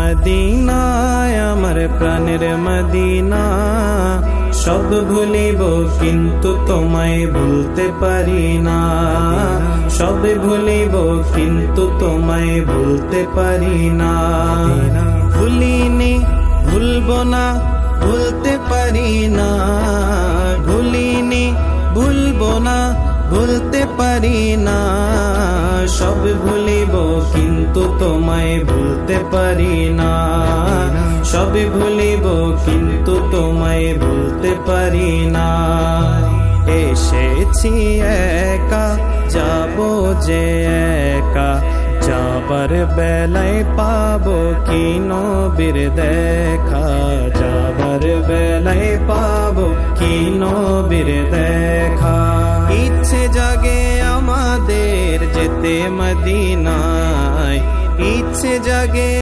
মদিনায় আমার প্রাণের মদিনা। সব ভুলিব কিন্তু তোমায় ভুলতে পারি না। সব ভুলিব কিন্তু তোমায় ভুলতে পারি না। ভুলিনি ভুলবো না ভুলতে পারি না। ভুলিনি ভুলবো না ভুলতে পারি না। সব ভুলিব কিন্তু তোমায় ভুলতে পারি না। সব ভুলিব কিন্তু তোমায় ভুলতে পারি না। এসেছি একা যাব যে একা, যাবার বেলায় পাবো কি নবীর দেখা। যাবার বেলায় পাবো কি নবীর দেখা। ইচ্ছে জাগে আমাদের যেতে মদিনায়, ইচ্ছে জাগে।